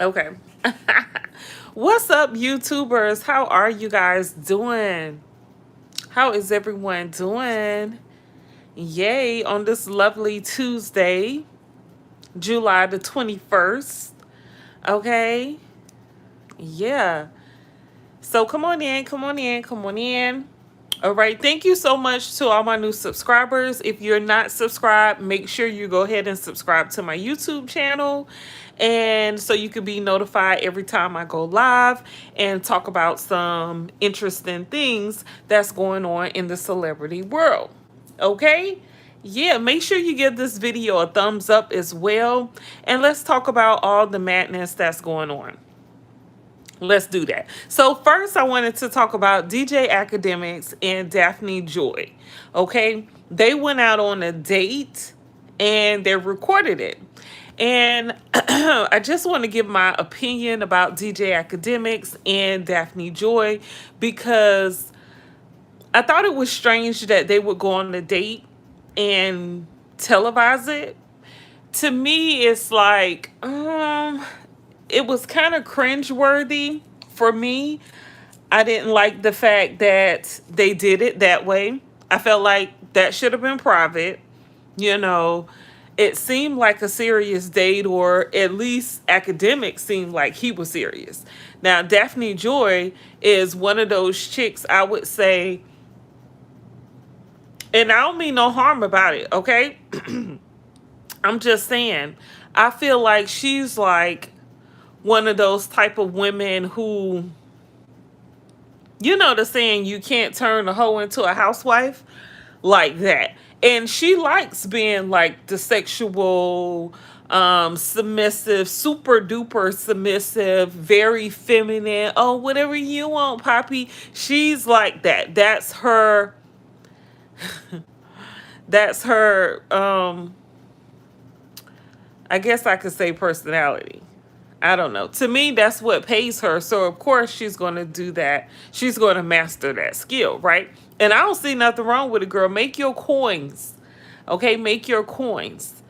Okay. What's up, YouTubers? How are you guys doing? How is everyone doing? Yay, on this lovely Tuesday, July the 21st. Okay. Yeah. So come on in, come on in, come on in. All right. Thank you so much to all my new subscribers. If you're not subscribed, make sure you go ahead and subscribe to my YouTube channel. And so you can be notified every time I go live and talk about some interesting things that's going on in the celebrity world. Okay? Yeah, make sure you give this video a thumbs up as well. And let's talk about all the madness that's going on. Let's do that. So first I wanted to talk about DJ Academics and Daphne Joy. Okay? They went out on a date and they recorded it. And I just want to give my opinion about DJ Academics and Daphne Joy because I thought it was strange that they would go on a date and televise it. To me, it's like, it was kind of cringeworthy for me. I didn't like the fact that they did it that way. I felt like that should have been private. You know, it seemed like a serious date, or at least Academic seemed like he was serious. Now, Daphne Joy is one of those chicks, I would say, and I don't mean no harm about it, okay? I'm just saying, I feel like she's like one of those type of women who, you know the saying, you can't turn a hoe into a housewife, like that. And she likes being like the sexual, submissive, super duper submissive, very feminine. Oh, whatever you want, Poppy. She's like that. That's her I guess I could say personality. I don't know. To me, that's what pays her. So, of course, she's going to do that. She's going to master that skill, right? And I don't see nothing wrong with it, girl. Make your coins. Okay? Make your coins.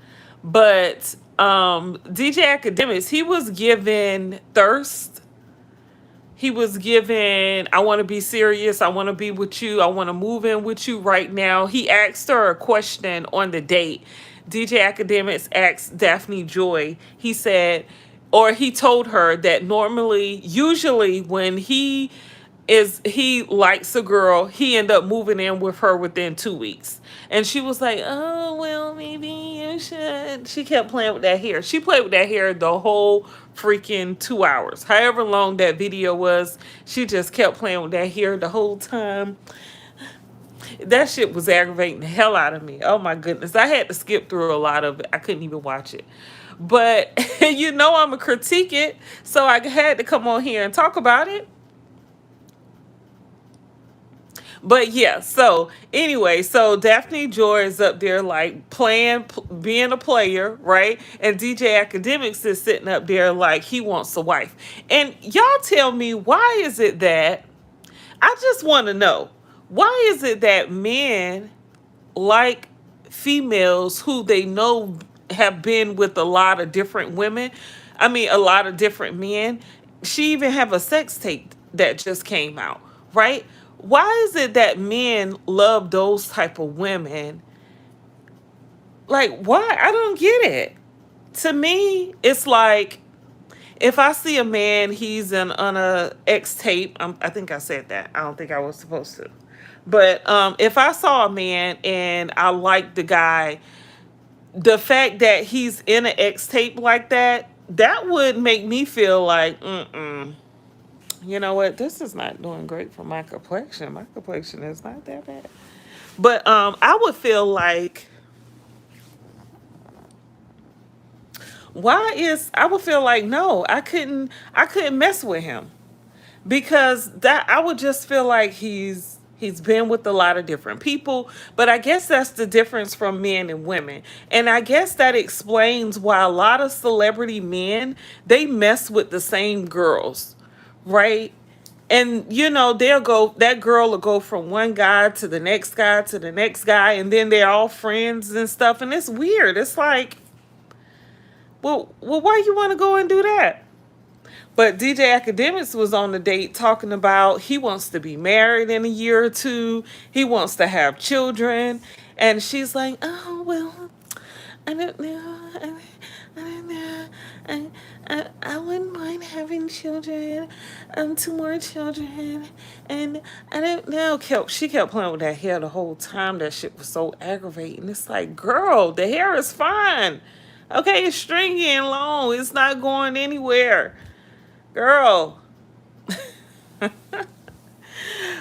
But DJ Academics, he was given thirst. He was given, I want to be serious. I want to be with you. I want to move in with you right now. He asked her a question on the date. DJ Academics asked Daphne Joy. He said, or he told her that usually when he likes a girl, he end up moving in with her within 2 weeks. And she was like, oh, well, maybe you should. She kept playing with that hair. She played with that hair the whole freaking 2 hours. However long that video was, she just kept playing with that hair the whole time. That shit was aggravating the hell out of me. Oh my goodness. I had to skip through a lot of it. I couldn't even watch it. But you know I'm a critique it, so I had to come on here and talk about it. But yeah, so anyway, so Daphne Joy is up there like being a player, right? And DJ Academics is sitting up there like he wants a wife. And y'all tell me, why is it that, I just want to know, why is it that men like females who they know have been with a lot of different women? I mean, a lot of different men. She even have a sex tape that just came out, right? Why is it that men love those type of women? Like, why? I don't get it. To me, it's like, if I see a man, he's on a X tape. I think I said that. I don't think I was supposed to. But if I saw a man and I liked the guy, the fact that he's in an X tape like that, that would make me feel like, you know what? This is not doing great for my complexion. My complexion is not that bad. But I would feel like, I would feel like, no, I couldn't mess with him, because that, I would just feel like he's been with a lot of different people. But I guess that's the difference from men and women. And I guess that explains why a lot of celebrity men, they mess with the same girls, right? And you know, that girl will go from one guy to the next guy to the next guy, and then they're all friends and stuff. And it's weird. It's like, well, why you want to go and do that? But DJ Academics was on the date talking about he wants to be married in a year or two. He wants to have children. And she's like, oh, well, I don't know. I don't know. I wouldn't mind having children, two more children, and I don't know. She kept playing with that hair the whole time. That shit was so aggravating. It's like, girl, the hair is fine. Okay, it's stringy and long. It's not going anywhere, girl.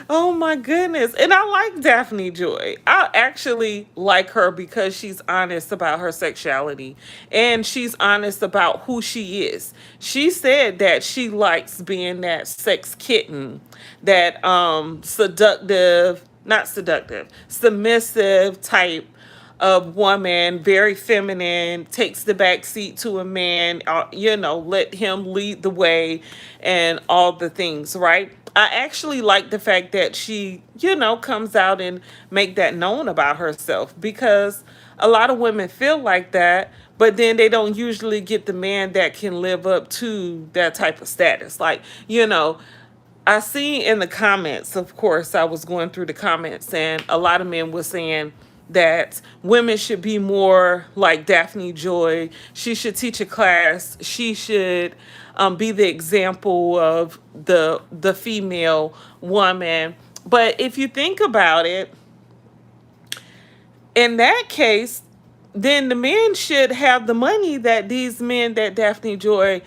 Oh my goodness. And I like Daphne Joy. I actually like her because she's honest about her sexuality and she's honest about who she is. She said that she likes being that sex kitten, that submissive type of woman, very feminine, takes the back seat to a man, let him lead the way and all the things, right? I actually like the fact that she, comes out and make that known about herself, because a lot of women feel like that, but then they don't usually get the man that can live up to that type of status. Like, I see in the comments, of course, I was going through the comments, and a lot of men were saying that women should be more like Daphne Joy. She should teach a class. She should be the example of the female woman. But if you think about it, in that case, then the men should have the money that these men that Daphne Joy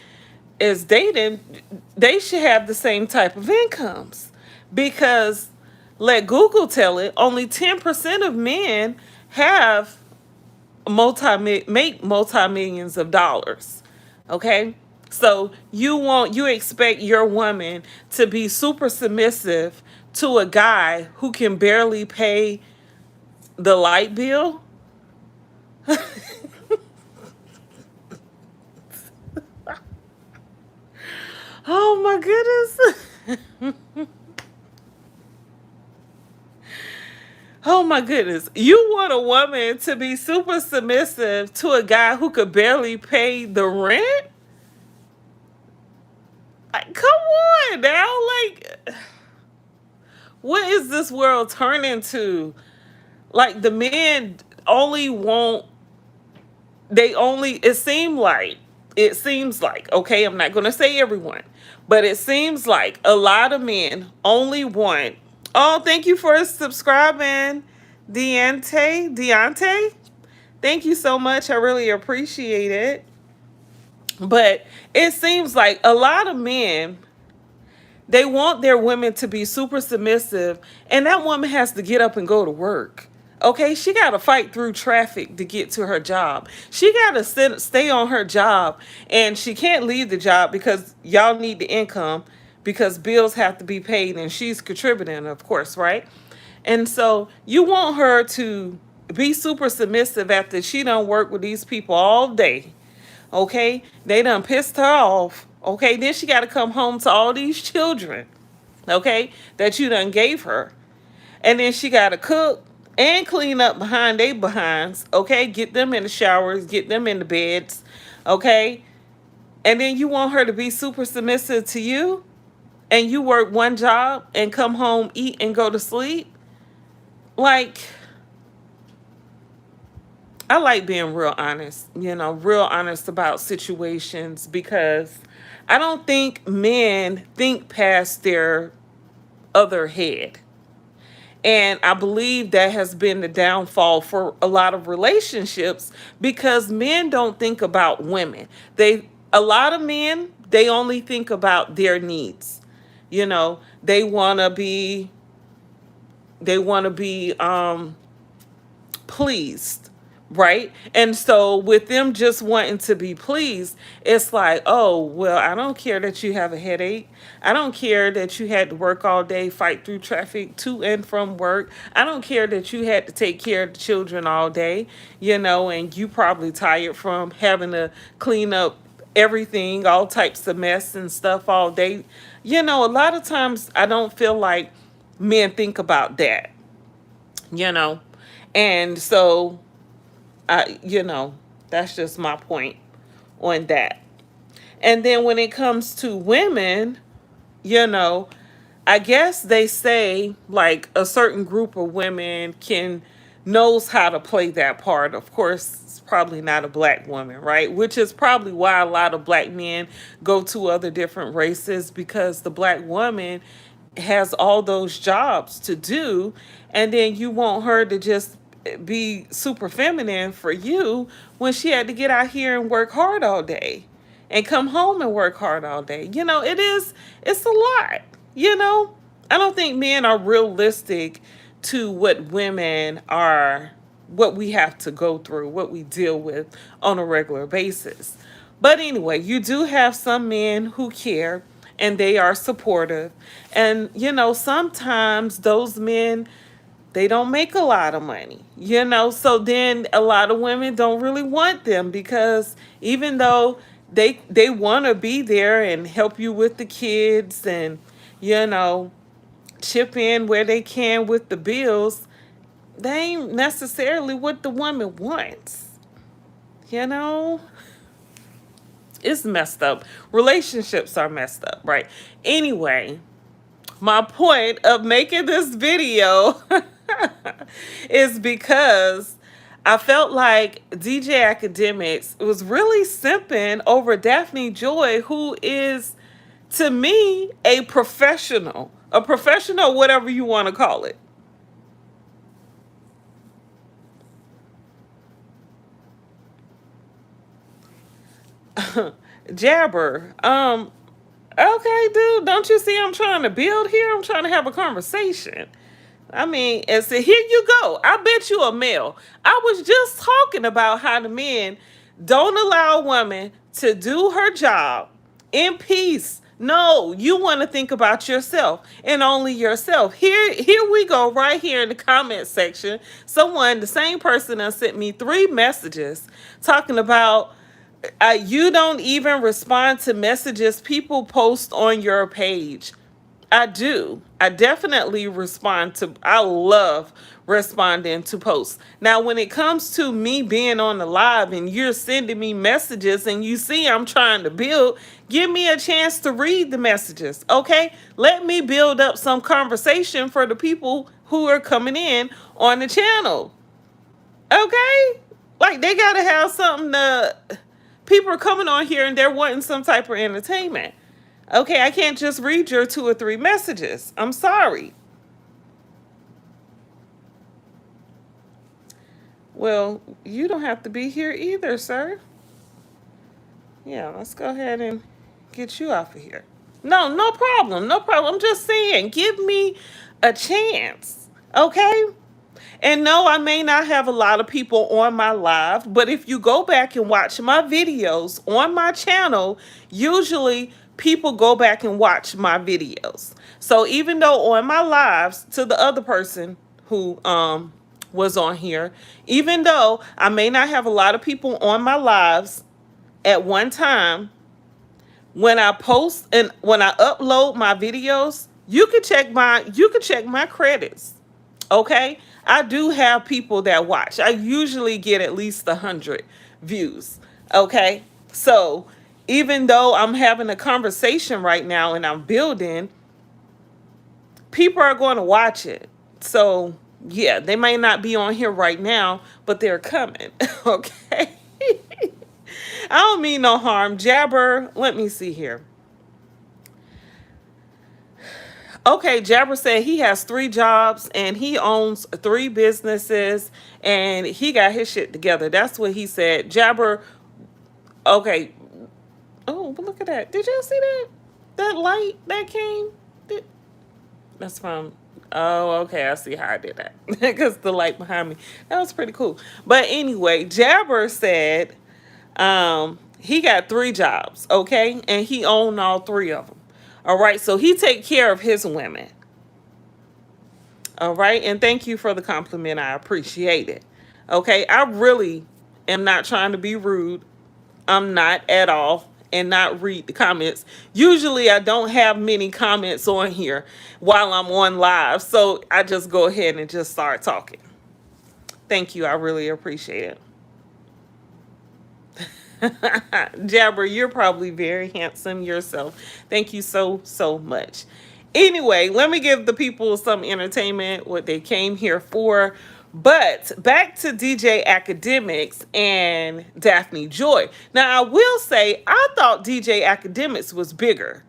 is dating, they should have the same type of incomes. Because let Google tell it, only 10% of men have make multi-millions of dollars. Okay? So you expect your woman to be super submissive to a guy who can barely pay the light bill? Oh my goodness. Oh my goodness. You want a woman to be super submissive to a guy who could barely pay the rent? Come on now. Like, what is this world turning to? Like, the men only want, it seems like, okay, I'm not going to say everyone, but it seems like a lot of men only want, oh, thank you for subscribing, Deontay. Thank you so much. I really appreciate it. But it seems like a lot of men, they want their women to be super submissive, and that woman has to get up and go to work. Okay, she got to fight through traffic to get to her job. She got to stay on her job, and she can't leave the job because y'all need the income, because bills have to be paid, and she's contributing, of course, right? And so you want her to be super submissive after she done work with these people all day. Okay, they done pissed her off. Okay, then she got to come home to all these children, okay, that you done gave her. And then she got to cook and clean up behind they behinds, okay? Get them in the showers, get them in the beds, okay? And then you want her to be super submissive to you, and you work one job and come home, eat, and go to sleep? Like, I like being real honest, real honest about situations, because I don't think men think past their other head. And I believe that has been the downfall for a lot of relationships, because men don't think about women. A lot of men, they only think about their needs. They want to be pleased, right? And so with them just wanting to be pleased, it's like, oh, well, I don't care that you have a headache. I don't care that you had to work all day, fight through traffic to and from work. I don't care that you had to take care of the children all day, and you probably tired from having to clean up everything, all types of mess and stuff all day. A lot of times I don't feel like men think about that, and so that's just my point on that. And then when it comes to women, you know, I guess they say like a certain group of women can knows how to play that part. Of course, it's probably not a black woman, right? Which is probably why a lot of black men go to other different races, because the black woman has all those jobs to do, and then you want her to just be super feminine for you when she had to get out here and work hard all day and come home and work hard all day. It's a lot, you know? I don't think men are realistic to what women are, what we have to go through, what we deal with on a regular basis. But anyway, you do have some men who care and they are supportive. And, sometimes those men, they don't make a lot of money, so then a lot of women don't really want them, because even though they want to be there and help you with the kids and you know chip in where they can with the bills, they ain't necessarily what the woman wants. you know it's messed up. Relationships are messed up, right? Anyway, my point of making this video is because I felt like DJ Academics was really simping over Daphne Joy, who is, to me, a professional, whatever you want to call it. Jabber. Okay, dude, don't you see I'm trying to build here? I'm trying to have a conversation. I mean, and so here you go. I bet you a male. I was just talking about how the men don't allow a woman to do her job in peace. No, you want to think about yourself and only yourself. Here we go, right here in the comment section. The same person that sent me 3 messages talking about you don't even respond to messages people post on your page. I do. I definitely respond to, I love responding to posts. Now, when it comes to me being on the live and you're sending me messages and you see I'm trying to build, give me a chance to read the messages, okay? Let me build up some conversation for the people who are coming in on the channel, okay? Like, they got to have something to, people are coming on here and they're wanting some type of entertainment. Okay, I can't just read your 2 or 3 messages. I'm sorry. Well, you don't have to be here either, sir. Yeah, let's go ahead and get you off of here. No, no problem. No problem. I'm just saying, give me a chance. Okay? And no, I may not have a lot of people on my live, but if you go back and watch my videos on my channel, usually people go back and watch my videos. So even though on my lives, to the other person who was on here, even though I may not have a lot of people on my lives at one time, when I post and when I upload my videos, you can check my credits. Okay, I do have people that watch. I usually get at least 100 views. Okay, so even though I'm having a conversation right now and I'm building, people are going to watch it. So yeah, they may not be on here right now, but they're coming. Okay. I don't mean no harm. Jabber, let me see here. Okay, Jabber said he has 3 jobs and he owns 3 businesses and he got his shit together. That's what he said. Jabber, okay. Oh, but look at that. Did y'all see that? That light that came? That's from, oh, okay. I see how I did that. Because the light behind me. That was pretty cool. But anyway, Jabber said he got 3 jobs, okay? And he owned all 3 of them. All right, so he take care of his women. All right, and thank you for the compliment. I appreciate it. Okay, I really am not trying to be rude. I'm not at all, and not read the comments. Usually I don't have many comments on here while I'm on live, so I just go ahead and just start talking. Thank you. I really appreciate it. Jabber, you're probably very handsome yourself. Thank you so, so much. Anyway, let me give the people some entertainment, what they came here for. But back to DJ Academics and Daphne Joy. Now, I will say, I thought DJ Academics was bigger.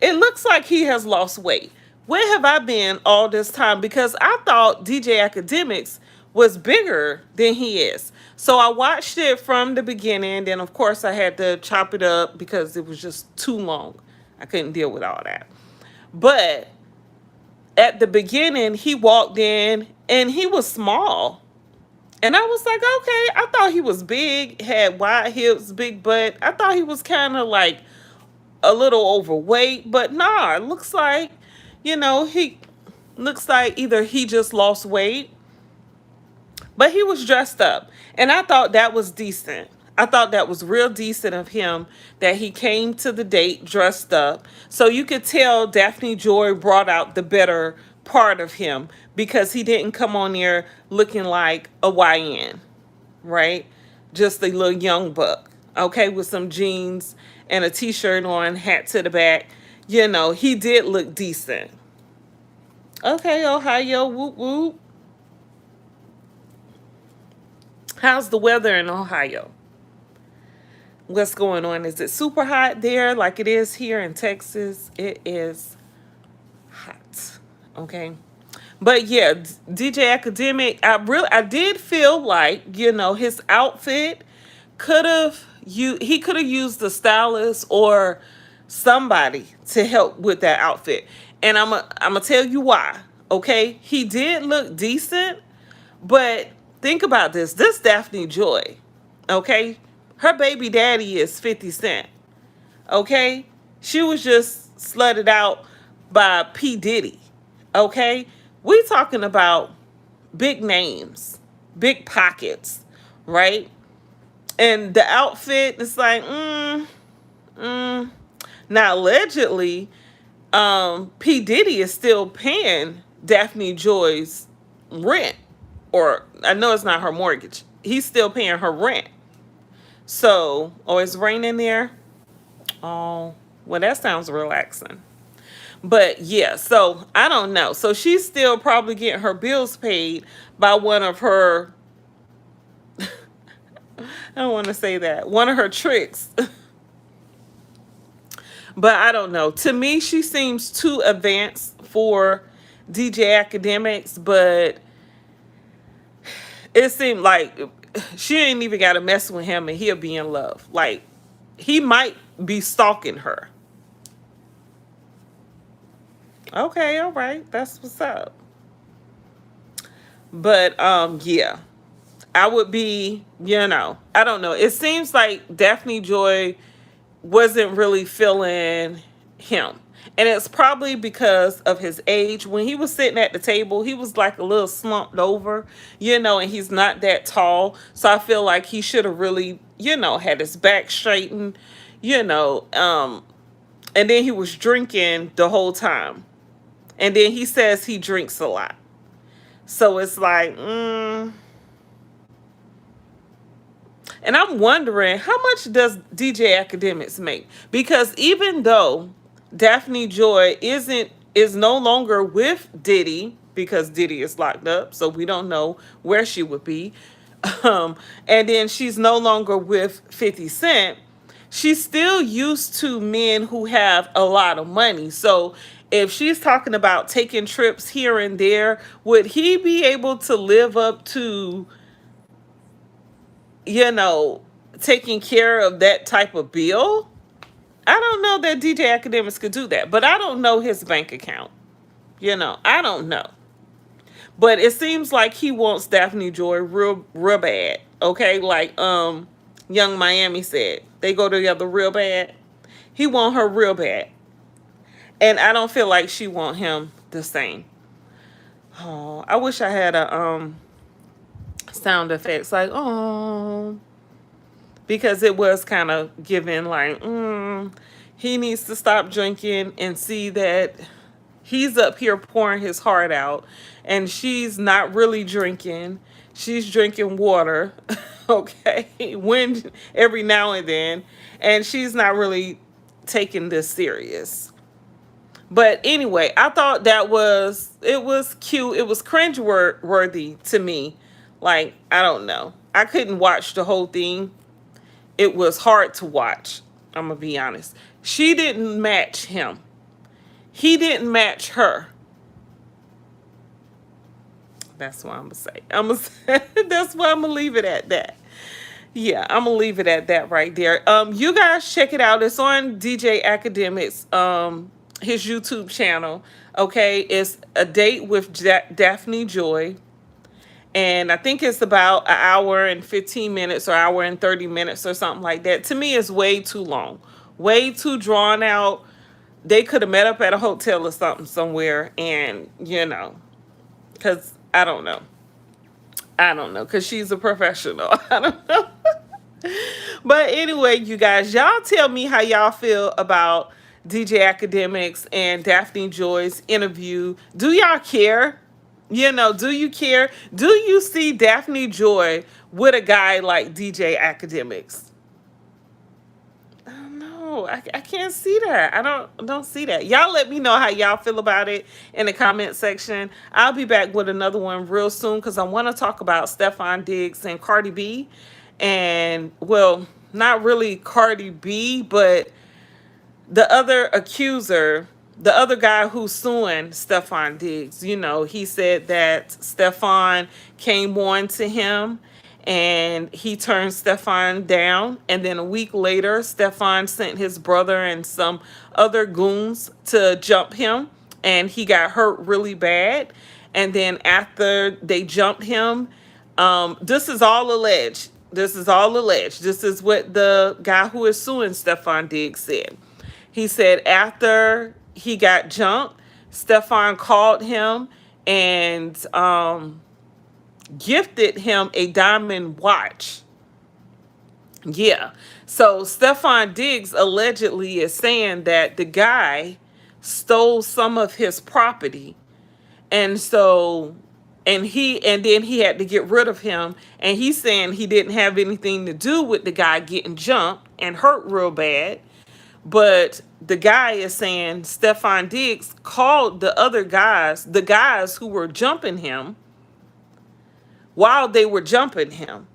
It looks like he has lost weight. Where have I been all this time? Because I thought DJ Academics was bigger than he is. So I watched it from the beginning. Then, of course, I had to chop it up because it was just too long. I couldn't deal with all that. But at the beginning, he walked in and he was small. And I was like, okay, I thought he was big, had wide hips, big butt. I thought he was kind of like a little overweight, but nah, it looks like, he looks like either he just lost weight, but he was dressed up. And I thought that was decent. I thought that was real decent of him that he came to the date dressed up. So you could tell Daphne Joy brought out the better part of him because he didn't come on there looking like a YN, right? Just a little young buck, okay, with some jeans and a t-shirt on, hat to the back. He did look decent. Okay, Ohio, whoop whoop. How's the weather in Ohio? What's going on? Is it super hot there like it is here in Texas? It is hot. Okay. But yeah, DJ Academic, I did feel like, his outfit he could have used the stylist or somebody to help with that outfit. And I'm gonna tell you why. Okay? He did look decent, but think about this. This Daphne Joy, okay? Her baby daddy is 50 Cent. Okay? She was just slutted out by P. Diddy. Okay? We talking about big names, big pockets, right? And the outfit is like, Now, allegedly, P. Diddy is still paying Daphne Joy's rent. Or, I know it's not her mortgage. He's still paying her rent. So, it's raining there. Oh, well, that sounds relaxing. But yeah, so I don't know. So she's still probably getting her bills paid by one of her, I don't want to say that, one of her tricks. But I don't know. To me, she seems too advanced for DJ Academics, but it seemed like she ain't even got to mess with him and he'll be in love. Like, he might be stalking her. Okay, all right. That's what's up. But yeah. I would be, I don't know. It seems like Daphne Joy wasn't really feeling him. And it's probably because of his age. When he was sitting at the table, he was like a little slumped over, and he's not that tall. So I feel like he should have really, had his back straightened, and then he was drinking the whole time. And then he says he drinks a lot. So it's like, And I'm wondering, how much does DJ Academics make? Because even though Daphne Joy is no longer with Diddy, because Diddy is locked up, so we don't know where she would be. And then she's no longer with 50 Cent. She's still used to men who have a lot of money. So if she's talking about taking trips here and there, would he be able to live up to, taking care of that type of bill? I don't know that DJ Academics could do that, but I don't know his bank account. I don't know. But it seems like he wants Daphne Joy real, real bad. Okay, like Young Miami said, they go together real bad. He want her real bad, and I don't feel like she want him the same. Oh, I wish I had a sound effects like because it was kind of giving like he needs to stop drinking and see that He's up here pouring his heart out, and she's not really drinking. She's drinking water, okay, when every now and then, and she's not really taking this serious. But anyway, I thought that it was cute. It was cringe worthy to me. Like, I don't know. I couldn't watch the whole thing. It was hard to watch. I'm gonna be honest. She didn't match him. He didn't match her. That's what I'm gonna say. That's why I'm gonna leave it at that. Yeah, I'm gonna leave it at that right there. You guys check it out. It's on DJ Academic's his YouTube channel. Okay, it's A Date with Daphne Joy, and I think it's about an hour and 15 minutes or hour and 30 minutes or something like that. To me, it's way too long, way too drawn out. They could have met up at a hotel or something somewhere, and because I don't know, because she's a professional. I don't know. But anyway, you guys, y'all tell me how y'all feel about DJ Academics and Daphne Joy's interview. Do y'all care? Do you care? Do you see Daphne Joy with a guy like DJ Academics? No, I can't see that. I don't see that. Y'all let me know how y'all feel about it in the comment section. I'll be back with another one real soon because I want to talk about Stefan Diggs and Cardi B. And, well, not really Cardi B, but the other accuser, the other guy who's suing Stefan Diggs. He said that Stefan came on to him and he turned Stefan down. And then a week later, Stefan sent his brother and some other goons to jump him, and he got hurt really bad. And then after they jumped him, this is all alleged. This is all alleged. This is what the guy who is suing Stefan Diggs said. He said after he got jumped, Stefan called him and gifted him a diamond watch. Yeah. So Stefan Diggs allegedly is saying that the guy stole some of his property. And so and then he had to get rid of him, and he's saying he didn't have anything to do with the guy getting jumped and hurt real bad. But the guy is saying Stefan Diggs called the guys who were jumping him while they were jumping him,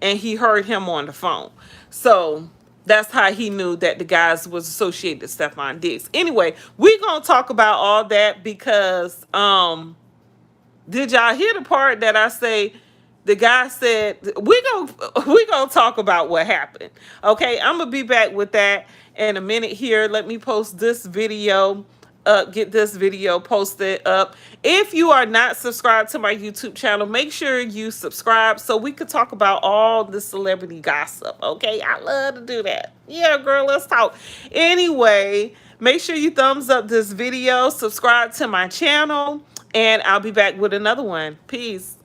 and he heard him on the phone. So that's how he knew that the guys was associated with Stefan Diggs. Anyway, we're gonna talk about all that because did y'all hear the part that I say the guy said we gonna talk about what happened? Okay, I'm gonna be back with that in a minute here. Let me post this video up, get this video posted up. If you are not subscribed to my YouTube channel, make sure you subscribe so we could talk about all the celebrity gossip. Okay, I love to do that. Yeah, girl, let's talk. Anyway, make sure you thumbs up this video, subscribe to my channel, and I'll be back with another one. Peace.